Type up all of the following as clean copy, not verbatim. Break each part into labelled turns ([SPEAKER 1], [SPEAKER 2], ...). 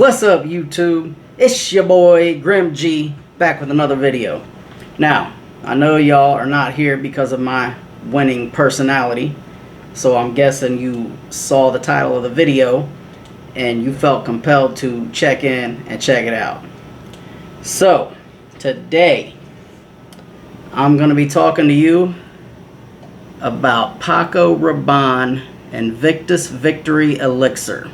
[SPEAKER 1] What's up, YouTube? It's your boy Grim G back with another video. Now, I know y'all are not here because of my winning personality, so I'm guessing you saw the title of the video and you felt compelled to check in and check it out. So, today I'm going to be talking to you about Paco Rabanne Invictus Victory Elixir.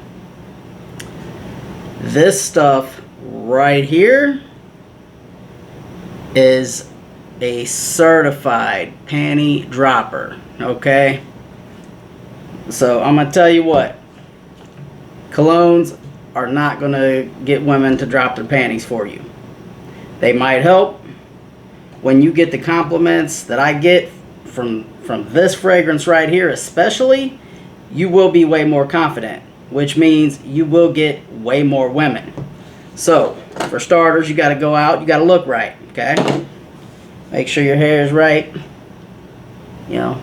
[SPEAKER 1] This stuff right here is a certified panty dropper, okay? So I'm gonna tell you what, colognes are not gonna get women to drop their panties for you. They might help. When you get the compliments that I get from this fragrance right here especially, you will be way more confident, which means you will get way more women. So, for starters, you got to go out, you got to look right, okay? Make sure your hair is right. You know,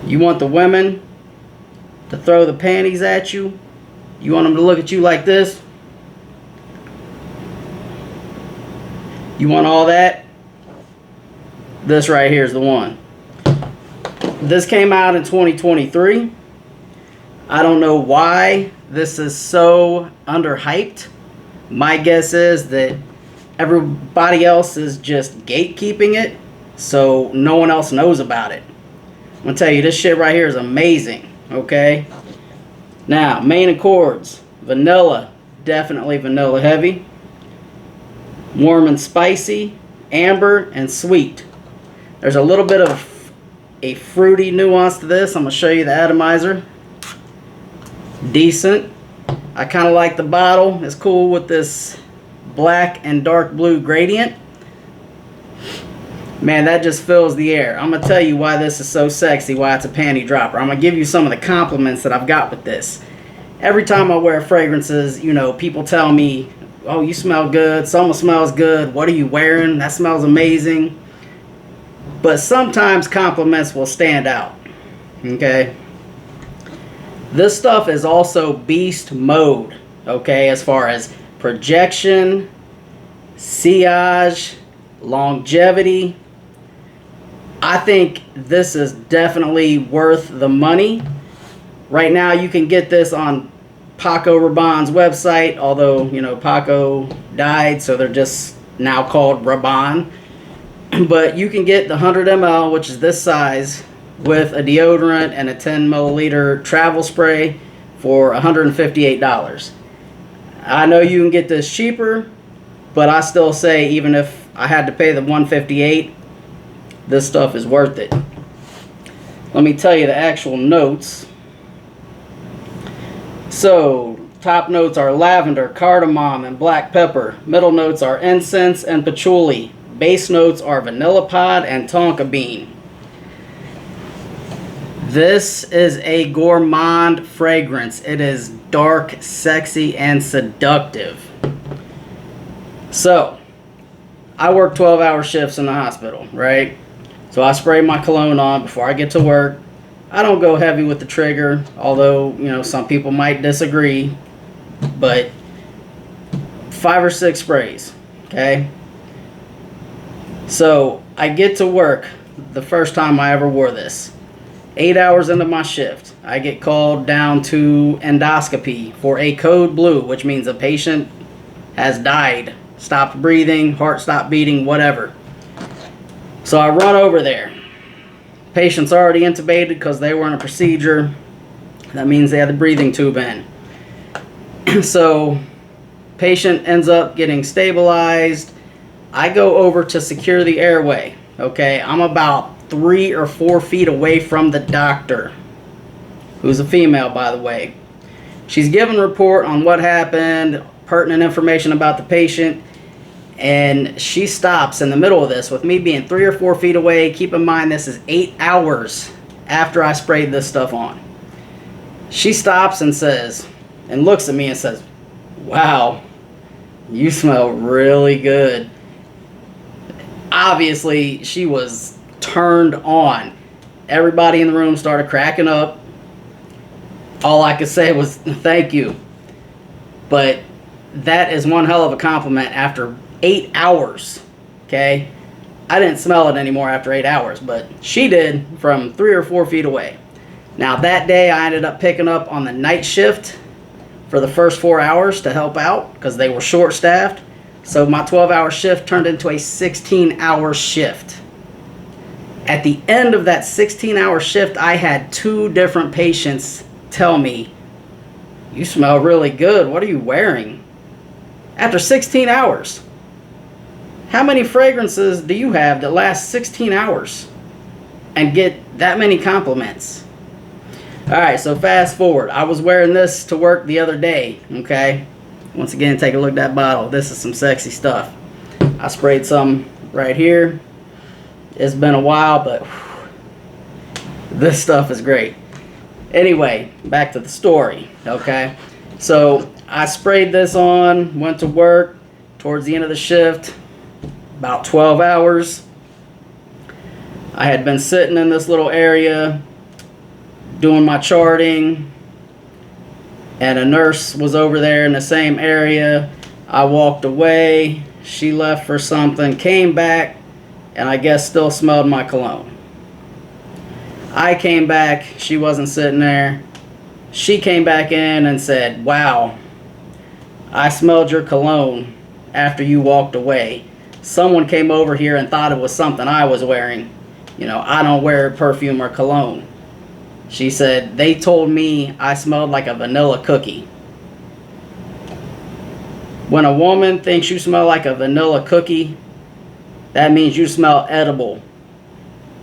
[SPEAKER 1] you want the women to throw the panties at you. You want them to look at you like this. You want all that? This right here is the one. This came out in 2023. I don't know why this is so underhyped. My guess is that everybody else is just gatekeeping it, so no one else knows about it. I'm gonna tell you, this shit right here is amazing, okay? Now, main accords, vanilla, definitely vanilla heavy. Warm and spicy, amber, and sweet. There's a little bit of a fruity nuance to this. I'm gonna show you the atomizer. Decent. I kind of like the bottle. It's cool with this black and dark blue gradient. Man, that just fills the air. I'm gonna tell you why this is so sexy, why it's a panty dropper. I'm gonna give you some of the compliments that I've got with this. Every time I wear fragrances, you know, people tell me, oh, you smell good, someone smells good, what are you wearing, that smells amazing. But sometimes compliments will stand out, okay? This stuff is also beast mode, okay, as far as projection, sillage, longevity. I think this is definitely worth the money. Right now you can get this on Paco Rabanne's website, although, you know, Paco died, so they're just now called Rabanne. But you can get the 100 ml, which is this size, with a deodorant and a 10 milliliter travel spray for $158. I know you can get this cheaper, but I still say even if I had to pay the $158, this stuff is worth it. Let me tell you the actual notes. So, top notes are lavender, cardamom, and black pepper. Middle notes are incense and patchouli. Base notes are vanilla pod and tonka bean. This is a gourmand fragrance. It is dark, sexy, and seductive. So, I work 12-hour shifts in the hospital, right? So I spray my cologne on before I get to work. I don't go heavy with the trigger, although, you know, some people might disagree, but 5 or 6 sprays, okay? So, I get to work the first time I ever wore this. 8 hours into my shift, I get called down to endoscopy for a code blue, which means a patient has died, stopped breathing, heart stopped beating, whatever. So I run over there. Patient's already intubated because they were in a procedure. That means they had the breathing tube in. So patient ends up getting stabilized. I go over to secure the airway. Okay, I'm about 3 or 4 feet away from the doctor, who's a female, by the way. She's giving a report on what happened, pertinent information about the patient, and she stops in the middle of this with me being 3 or 4 feet away. Keep in mind, this is 8 hours after I sprayed this stuff on. She stops and says, and looks at me and says, "Wow, you smell really good." Obviously, she was turned on. Everybody in the room started cracking up. All I could say was, "Thank you." But that is one hell of a compliment after 8 hours, okay? I didn't smell it anymore after 8 hours, but she did from 3 or 4 feet away. Now that day I ended up picking up on the night shift for the first 4 hours to help out because they were short-staffed. So my 12-hour shift turned into a 16-hour shift. At the end of that 16-hour shift, I had 2 different patients tell me, "You smell really good. What are you wearing?" After 16 hours. How many fragrances do you have that last 16 hours and get that many compliments? Alright, so fast forward. I was wearing this to work the other day, okay? Once again, take a look at that bottle. This is some sexy stuff. I sprayed some right here. It's been a while, but whew, this stuff is great. Anyway, back to the story, okay? So I sprayed this on, went to work towards the end of the shift, about 12 hours. I had been sitting in this little area doing my charting, and a nurse was over there in the same area. I walked away, she left for something, came back, and I guess still smelled my cologne. I came back, she wasn't sitting there. She came back in and said, "Wow, I smelled your cologne after you walked away. Someone came over here and thought it was something I was wearing. You know, I don't wear perfume or cologne." She said, "They told me I smelled like a vanilla cookie." When a woman thinks you smell like a vanilla cookie, that means you smell edible.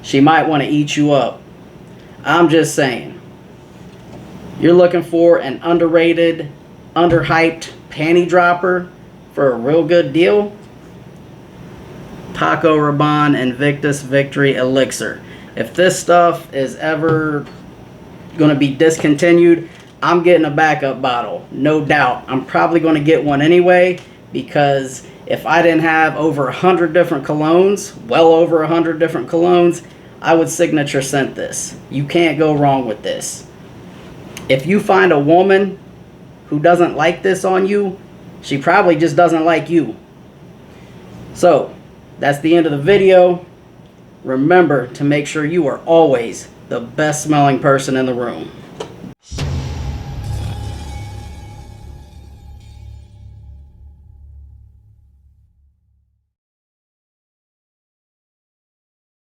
[SPEAKER 1] She might want to eat you up. I'm just saying. You're looking for an underrated, underhyped panty dropper for a real good deal? Paco Rabanne Invictus Victory Elixir. If this stuff is ever going to be discontinued, I'm getting a backup bottle, no doubt. I'm probably going to get one anyway, because if I didn't have over 100 different colognes, well over 100 different colognes, I would signature scent this. You can't go wrong with this. If you find a woman who doesn't like this on you, she probably just doesn't like you. So, that's the end of the video. Remember to make sure you are always the best smelling person in the room.